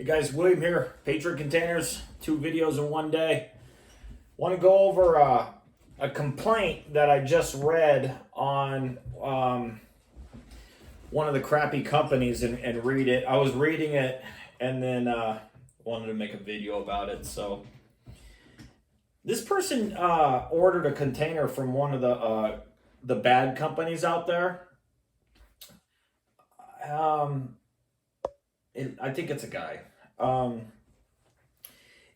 Hey guys, William here, Patriot Containers, 2 videos in one day. Want to go over a complaint that I just read on one of the crappy companies and read it. I was reading it and then wanted to make a video about it. So this person ordered a container from one of the bad companies out there. I think it's a guy.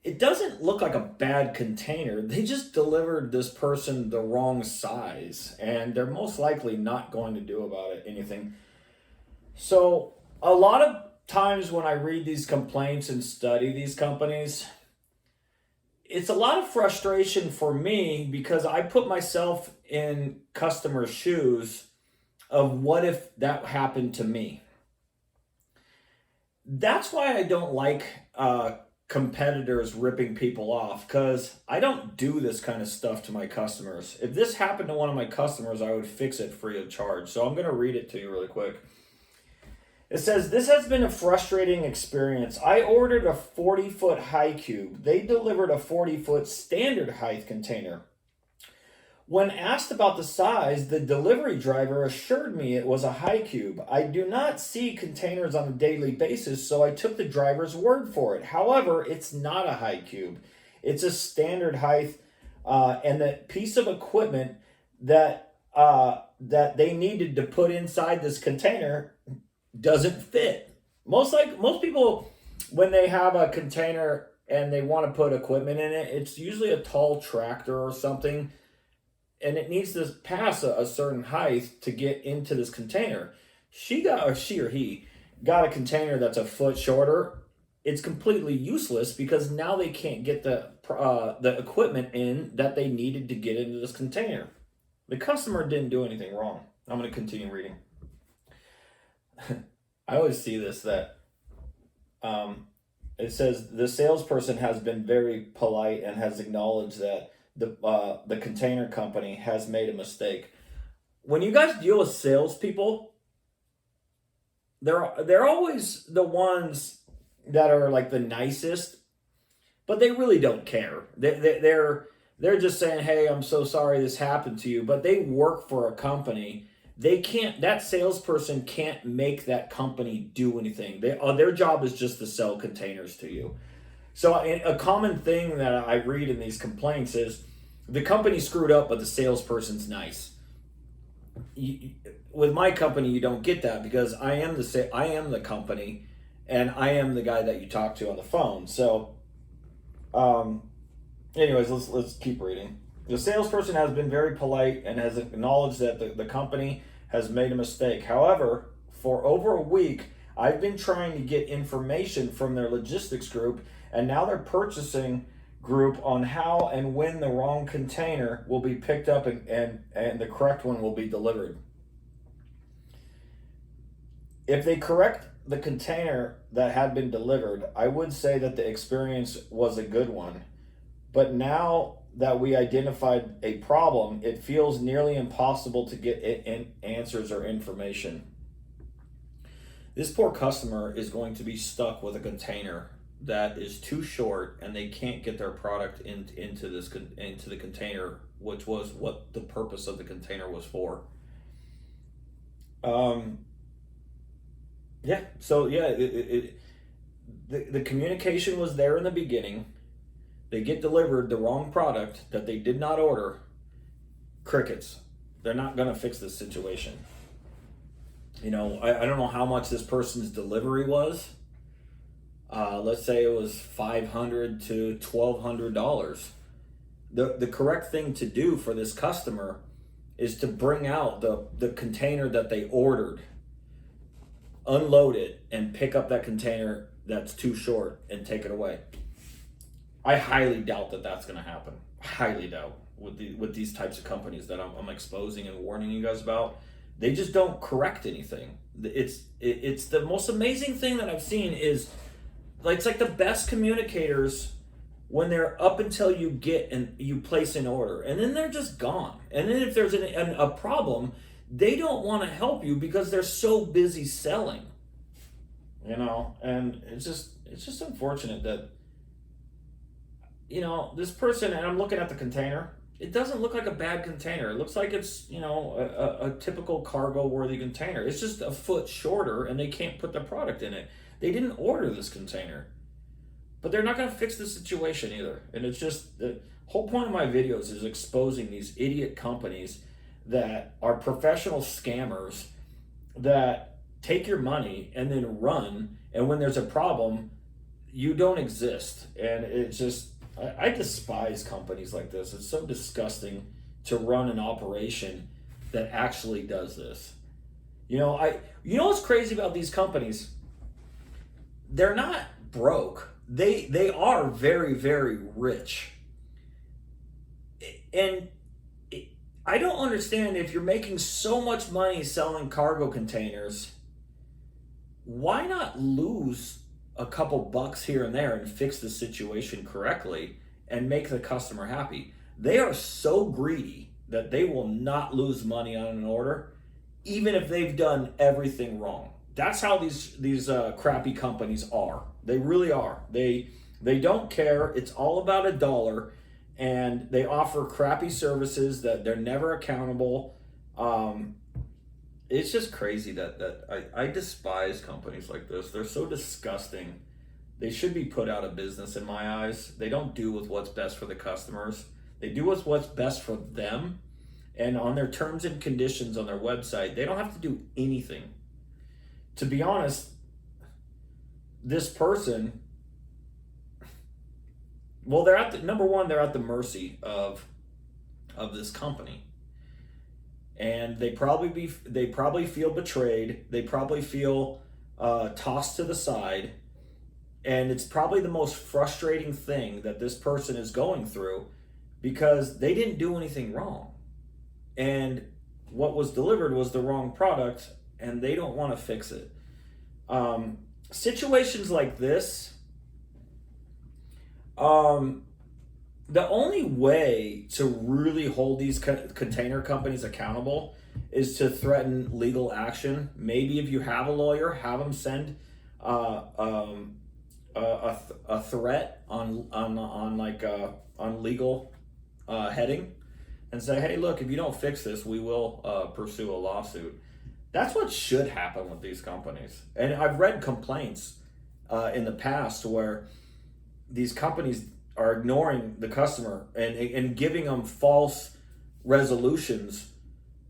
It doesn't look like a bad container. They just delivered this person the wrong size, and they're most likely not going to do about it anything. So a lot of times when I read these complaints and study these companies, it's a lot of frustration for me because I put myself in customers' shoes of what if that happened to me. That's why I don't like competitors ripping people off, because I don't do this kind of stuff to my customers. If this happened to one of my customers, I would fix it free of charge. So I'm going to read it to you really quick. It says, "This has been a frustrating experience. I ordered a 40-foot high cube. They delivered a 40-foot standard height container. When asked about the size, the delivery driver assured me it was a high cube. I do not see containers on a daily basis, so I took the driver's word for it. However, it's not a high cube. It's a standard height, and the piece of equipment that they needed to put inside this container doesn't fit." Most people, when they have a container and they want to put equipment in it, it's usually a tall tractor or something, and it needs to pass a certain height to get into this container. She or he got a container that's a foot shorter. It's completely useless because now they can't get the equipment in that they needed to get into this container. The customer didn't do anything wrong. I'm going to continue reading. I always see this, that it says the salesperson has been very polite and has acknowledged that the container company has made a mistake. When you guys deal with salespeople, they're always the ones that are like the nicest, but they really don't care. They're just saying, "Hey, I'm so sorry this happened to you," but they work for a company. That salesperson can't make that company do anything. Their job is just to sell containers to you. So a common thing that I read in these complaints is the company screwed up, but the salesperson's nice. With my company, you don't get that because I am the company, and I am the guy that you talk to on the phone. So, anyways, let's keep reading. The salesperson has been very polite and has acknowledged that the company has made a mistake. However, for over a week, I've been trying to get information from their logistics group, and now their purchasing group on how and when the wrong container will be picked up and the correct one will be delivered. If they correct the container that had been delivered, I would say that the experience was a good one. But now that we identified a problem, it feels nearly impossible to get answers or information. This poor customer is going to be stuck with a container that is too short, and they can't get their product into the container, which was what the purpose of the container was for. The communication was there in the beginning. They get delivered the wrong product that they did not order. Crickets. They're not going to fix this situation. I don't know how much this person's delivery was. Let's say it was $500 to $1,200. The correct thing to do for this customer is to bring out the container that they ordered, unload it, and pick up that container that's too short and take it away. I highly doubt that that's going to happen. Highly doubt with these types of companies that I'm exposing and warning you guys about. They just don't correct anything. It's the most amazing thing that I've seen is, it's like the best communicators when they're up until you get and you place an order, and then they're just gone. And then if there's a problem, they don't want to help you because they're so busy selling. and it's just unfortunate that, this person, and I'm looking at the container. It doesn't look like a bad container. It looks like it's, a typical cargo worthy container. It's just a foot shorter and they can't put the product in it. They didn't order this container, but they're not going to fix the situation either. And it's just the whole point of my videos is exposing these idiot companies that are professional scammers that take your money and then run. And when there's a problem, you don't exist. And it's just, I despise companies like this. It's so disgusting to run an operation that actually does this. You know what's crazy about these companies? They're not broke. They are very, very rich. And I don't understand, if you're making so much money selling cargo containers, why not lose a couple bucks here and there and fix the situation correctly and make the customer happy? They are so greedy that they will not lose money on an order, even if they've done everything wrong. That's how these crappy companies are. They really are. They don't care. It's all about a dollar, and they offer crappy services that they're never accountable. It's just crazy that I despise companies like this. They're so disgusting. They should be put out of business in my eyes. They don't do with what's best for the customers. They do with what's best for them. And on their terms and conditions on their website, they don't have to do anything. To be honest, this person, well, they're at number one, they're at the mercy of this company. And they probably feel betrayed. They probably feel tossed to the side. And it's probably the most frustrating thing that this person is going through, because they didn't do anything wrong. And what was delivered was the wrong product, and they don't want to fix it. Situations like this, the only way to really hold these container companies accountable is to threaten legal action. Maybe if you have a lawyer, have them send a threat on legal heading, and say, hey, look, if you don't fix this, we will pursue a lawsuit. That's what should happen with these companies. And I've read complaints in the past where these companies are ignoring the customer and giving them false resolutions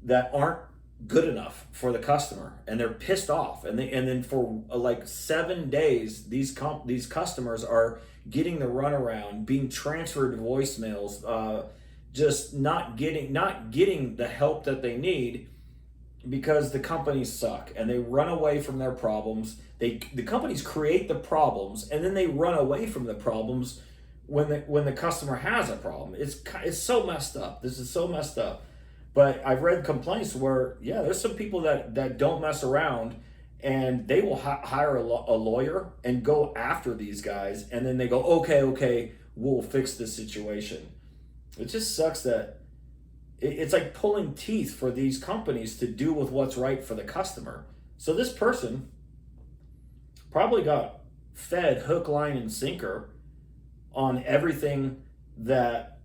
that aren't good enough for the customer, and they're pissed off. And then for like 7 days, these customers are getting the runaround, being transferred to voicemails, just not getting the help that they need, because the companies suck and they run away from their problems. The companies create the problems, and then they run away from the problems when the customer has a problem. It's so messed up. This is so messed up. But I've read complaints where, yeah, there's some people that don't mess around, and they will hire a lawyer and go after these guys, and then they go, okay, we'll fix this situation. It just sucks that it's like pulling teeth for these companies to do with what's right for the customer. So this person probably got fed hook, line, and sinker on everything that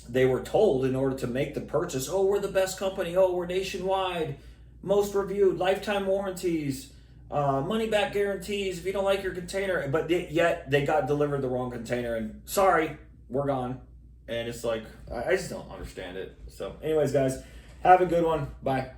they were told in order to make the purchase. Oh, we're the best company. Oh, we're nationwide, most reviewed, lifetime warranties, money back guarantees if you don't like your container. But yet they got delivered the wrong container, and sorry, we're gone. And it's like, I just don't understand it. So anyways, guys, have a good one. Bye.